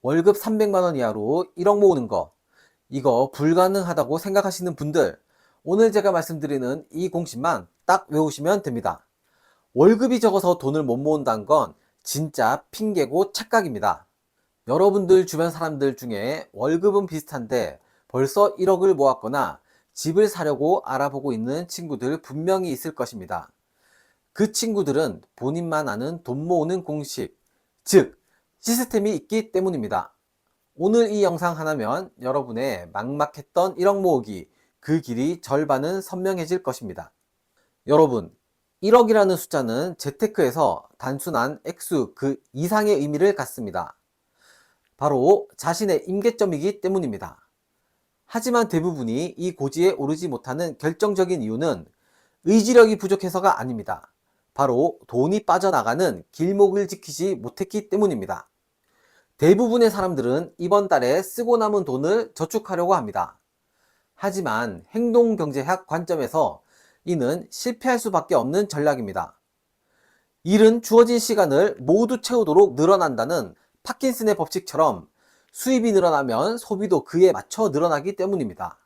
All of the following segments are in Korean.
월급 300만 원 이하로 1억 모으는 거, 이거 불가능하다고 생각하시는 분들, 오늘 제가 말씀드리는 이 공식만 딱 외우시면 됩니다. 월급이 적어서 돈을 못 모은다는 건 진짜 핑계고 착각입니다. 여러분들 주변 사람들 중에 월급은 비슷한데 벌써 1억을 모았거나 집을 사려고 알아보고 있는 친구들 분명히 있을 것입니다. 그 친구들은 본인만 아는 돈 모으는 공식, 즉 시스템이 있기 때문입니다. 오늘 이 영상 하나면 여러분의 막막했던 1억 모으기, 그 길이 절반은 선명해질 것입니다. 여러분, 1억이라는 숫자는 재테크에서 단순한 액수 그 이상의 의미를 갖습니다. 바로 자신의 임계점이기 때문입니다. 하지만 대부분이 이 고지에 오르지 못하는 결정적인 이유는 의지력이 부족해서가 아닙니다. 바로 돈이 빠져나가는 길목을 지키지 못했기 때문입니다. 대부분의 사람들은 이번 달에 쓰고 남은 돈을 저축하려고 합니다. 하지만 행동경제학 관점에서 이는 실패할 수밖에 없는 전략입니다. 일은 주어진 시간을 모두 채우도록 늘어난다는 파킨슨의 법칙처럼 수입이 늘어나면 소비도 그에 맞춰 늘어나기 때문입니다.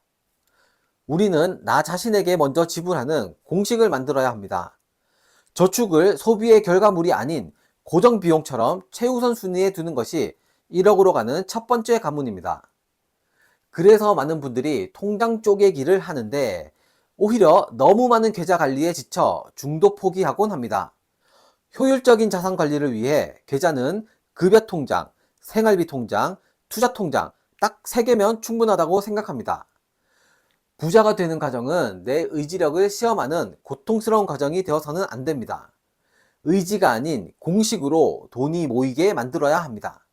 우리는 나 자신에게 먼저 지불하는 공식을 만들어야 합니다. 저축을 소비의 결과물이 아닌 고정 비용처럼 최우선 순위에 두는 것이 1억으로 가는 첫 번째 관문입니다. 그래서 많은 분들이 통장 쪼개기를 하는데 오히려 너무 많은 계좌 관리에 지쳐 중도 포기하곤 합니다. 효율적인 자산 관리를 위해 계좌는 급여 통장, 생활비 통장, 투자 통장 딱 3개면 충분하다고 생각합니다. 부자가 되는 과정은 내 의지력을 시험하는 고통스러운 과정이 되어서는 안 됩니다. 의지가 아닌 공식으로 돈이 모이게 만들어야 합니다.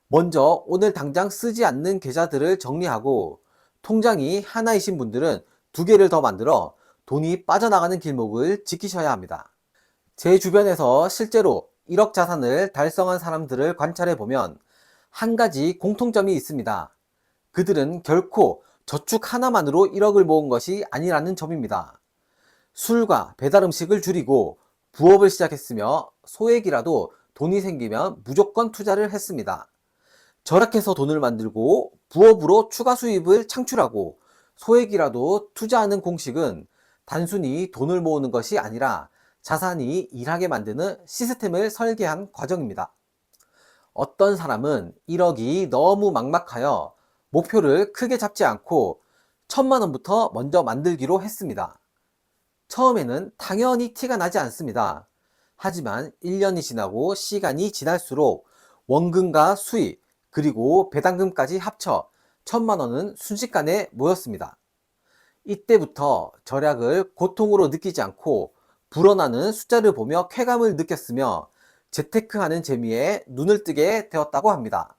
먼저 오늘 당장 쓰지 않는 계좌들을 정리하고 통장이 하나이신 분들은 2개를 더 만들어 돈이 빠져나가는 길목을 지키셔야 합니다. 제 주변에서 실제로 1억 자산을 달성한 사람들을 관찰해 보면 한 가지 공통점이 있습니다. 그들은 결코 저축 하나만으로 1억을 모은 것이 아니라는 점입니다. 술과 배달 음식을 줄이고 부업을 시작했으며 소액이라도 돈이 생기면 무조건 투자를 했습니다. 절약해서 돈을 만들고 부업으로 추가 수입을 창출하고 소액이라도 투자하는 공식은 단순히 돈을 모으는 것이 아니라 자산이 일하게 만드는 시스템을 설계한 과정입니다. 어떤 사람은 1억이 너무 막막하여 목표를 크게 잡지 않고 1000만 원부터 먼저 만들기로 했습니다. 처음에는 당연히 티가 나지 않습니다. 하지만 1년이 지나고 시간이 지날수록 원금과 수입, 그리고 배당금까지 합쳐 1000만 원은 순식간에 모였습니다. 이때부터 절약을 고통으로 느끼지 않고 불어나는 숫자를 보며 쾌감을 느꼈으며 재테크하는 재미에 눈을 뜨게 되었다고 합니다.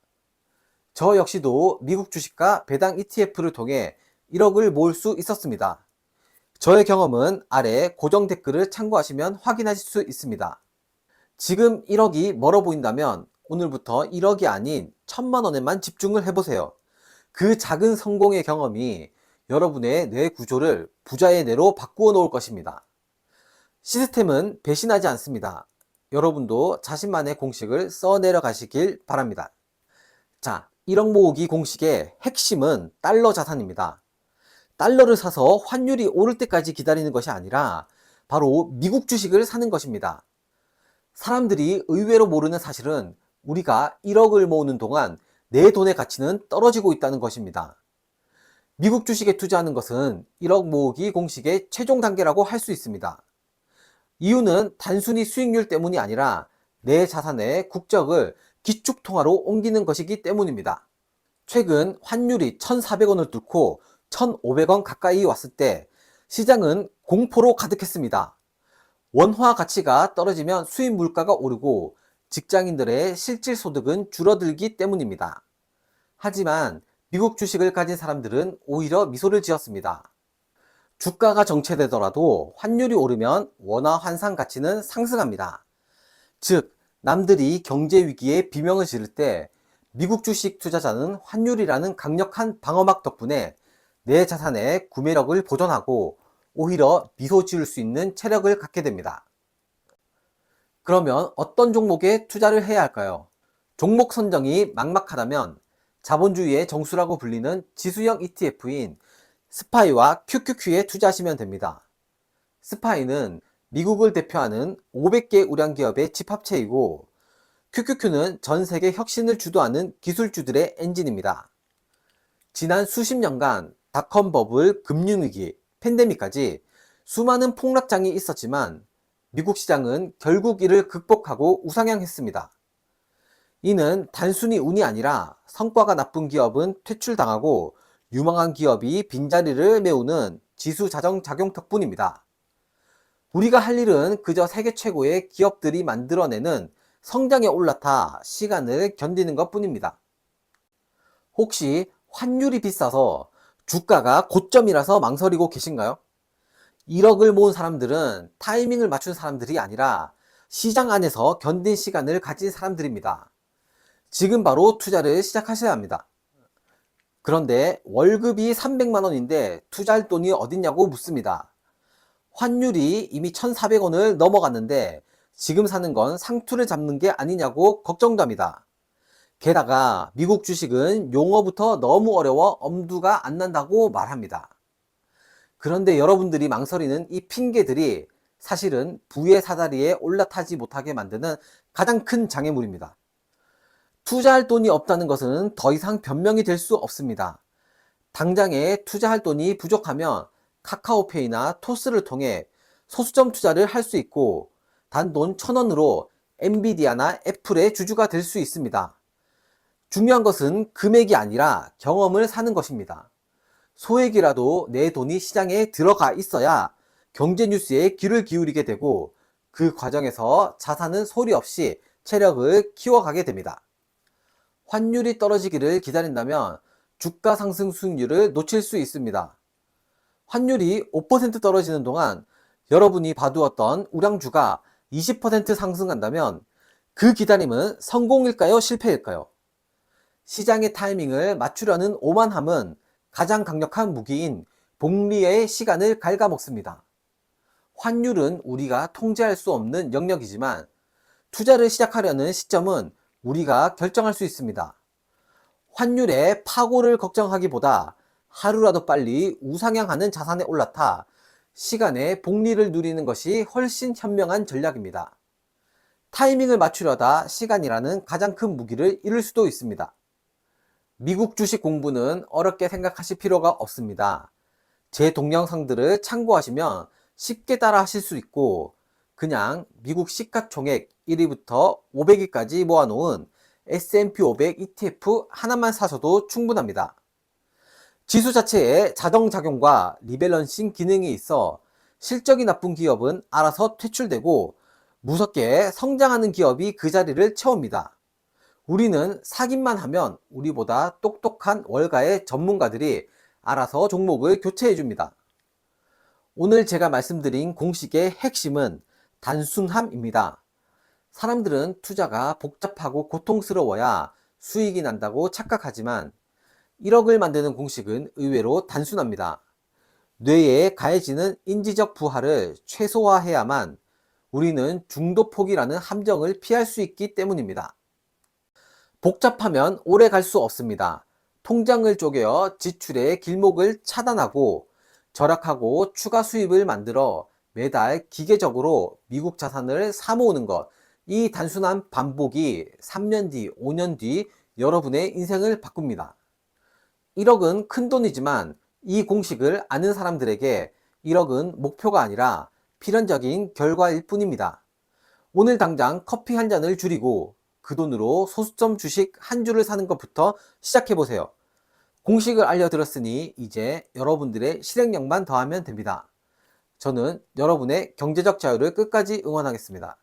저 역시도 미국 주식과 배당 ETF를 통해 1억을 모을 수 있었습니다. 저의 경험은 아래 고정 댓글을 참고하시면 확인하실 수 있습니다. 지금 1억이 멀어 보인다면 오늘부터 1억이 아닌 1000만 원에만 집중을 해보세요. 그 작은 성공의 경험이 여러분의 뇌 구조를 부자의 뇌로 바꾸어 놓을 것입니다. 시스템은 배신하지 않습니다. 여러분도 자신만의 공식을 써 내려가시길 바랍니다. 자, 1억 모으기 공식의 핵심은 달러 자산입니다. 달러를 사서 환율이 오를 때까지 기다리는 것이 아니라 바로 미국 주식을 사는 것입니다. 사람들이 의외로 모르는 사실은 우리가 1억을 모으는 동안 내 돈의 가치는 떨어지고 있다는 것입니다. 미국 주식에 투자하는 것은 1억 모으기 공식의 최종 단계라고 할 수 있습니다. 이유는 단순히 수익률 때문이 아니라 내 자산의 국적을 기축통화로 옮기는 것이기 때문입니다. 최근 환율이 1,400원을 뚫고 1,500원 가까이 왔을 때 시장은 공포로 가득했습니다. 원화 가치가 떨어지면 수입 물가가 오르고 직장인들의 실질 소득은 줄어들기 때문입니다. 하지만 미국 주식을 가진 사람들은 오히려 미소를 지었습니다. 주가가 정체되더라도 환율이 오르면 원화 환산 가치는 상승합니다. 즉, 남들이 경제 위기에 비명을 지를 때 미국 주식 투자자는 환율이라는 강력한 방어막 덕분에 내 자산의 구매력을 보존하고 오히려 미소 지을 수 있는 체력을 갖게 됩니다. 그러면 어떤 종목에 투자를 해야 할까요? 종목 선정이 막막하다면 자본주의의 정수라고 불리는 지수형 ETF인 스파이와 QQQ에 투자하시면 됩니다. 스파이는 미국을 대표하는 500개 우량 기업의 집합체이고 QQQ는 전 세계 혁신을 주도하는 기술주들의 엔진입니다. 지난 수십 년간 닷컴 버블, 금융위기, 팬데믹까지 수많은 폭락장이 있었지만 미국 시장은 결국 이를 극복하고 우상향했습니다. 이는 단순히 운이 아니라 성과가 나쁜 기업은 퇴출당하고 유망한 기업이 빈자리를 메우는 지수 자정 작용 덕분입니다. 우리가 할 일은 그저 세계 최고의 기업들이 만들어내는 성장에 올라타 시간을 견디는 것 뿐입니다. 혹시 환율이 비싸서 주가가 고점이라서 망설이고 계신가요? 1억을 모은 사람들은 타이밍을 맞춘 사람들이 아니라 시장 안에서 견딘 시간을 가진 사람들입니다. 지금 바로 투자를 시작하셔야 합니다. 그런데 월급이 300만 원인데 투자할 돈이 어딨냐고 묻습니다. 환율이 이미 1,400원을 넘어갔는데 지금 사는 건 상투를 잡는 게 아니냐고 걱정도 합니다. 게다가 미국 주식은 용어부터 너무 어려워 엄두가 안 난다고 말합니다. 그런데 여러분들이 망설이는 이 핑계들이 사실은 부의 사다리에 올라타지 못하게 만드는 가장 큰 장애물입니다. 투자할 돈이 없다는 것은 더 이상 변명이 될 수 없습니다. 당장에 투자할 돈이 부족하면 카카오페이나 토스를 통해 소수점 투자를 할 수 있고 단돈 1,000원으로 엔비디아나 애플의 주주가 될 수 있습니다. 중요한 것은 금액이 아니라 경험을 사는 것입니다. 소액이라도 내 돈이 시장에 들어가 있어야 경제 뉴스에 귀를 기울이게 되고 그 과정에서 자산은 소리 없이 체력을 키워가게 됩니다. 환율이 떨어지기를 기다린다면 주가 상승 수익률을 놓칠 수 있습니다. 환율이 5% 떨어지는 동안 여러분이 봐두었던 우량주가 20% 상승한다면 그 기다림은 성공일까요? 실패일까요? 시장의 타이밍을 맞추려는 오만함은 가장 강력한 무기인 복리의 시간을 갉아먹습니다. 환율은 우리가 통제할 수 없는 영역이지만 투자를 시작하려는 시점은 우리가 결정할 수 있습니다. 환율의 파고를 걱정하기보다 하루라도 빨리 우상향하는 자산에 올라타 시간의 복리를 누리는 것이 훨씬 현명한 전략입니다. 타이밍을 맞추려다 시간이라는 가장 큰 무기를 잃을 수도 있습니다. 미국 주식 공부는 어렵게 생각하실 필요가 없습니다. 제 동영상들을 참고하시면 쉽게 따라 하실 수 있고 그냥 미국 시가총액 1위부터 500위까지 모아놓은 S&P 500 ETF 하나만 사셔도 충분합니다. 지수 자체에 자동작용과 리밸런싱 기능이 있어 실적이 나쁜 기업은 알아서 퇴출되고 무섭게 성장하는 기업이 그 자리를 채웁니다. 우리는 사기만 하면 우리보다 똑똑한 월가의 전문가들이 알아서 종목을 교체해 줍니다. 오늘 제가 말씀드린 공식의 핵심은 단순함입니다. 사람들은 투자가 복잡하고 고통스러워야 수익이 난다고 착각하지만 1억을 만드는 공식은 의외로 단순합니다. 뇌에 가해지는 인지적 부하를 최소화해야만 우리는 중도폭이라는 함정을 피할 수 있기 때문입니다. 복잡하면 오래 갈 수 없습니다. 통장을 쪼개어 지출의 길목을 차단하고 절약하고 추가 수입을 만들어 매달 기계적으로 미국 자산을 사모으는 것, 이 단순한 반복이 3년 뒤, 5년 뒤 여러분의 인생을 바꿉니다. 1억은 큰 돈이지만 이 공식을 아는 사람들에게 1억은 목표가 아니라 필연적인 결과일 뿐입니다. 오늘 당장 커피 한 잔을 줄이고 그 돈으로 소수점 주식 한 주를 사는 것부터 시작해보세요. 공식을 알려드렸으니 이제 여러분들의 실행력만 더하면 됩니다. 저는 여러분의 경제적 자유를 끝까지 응원하겠습니다.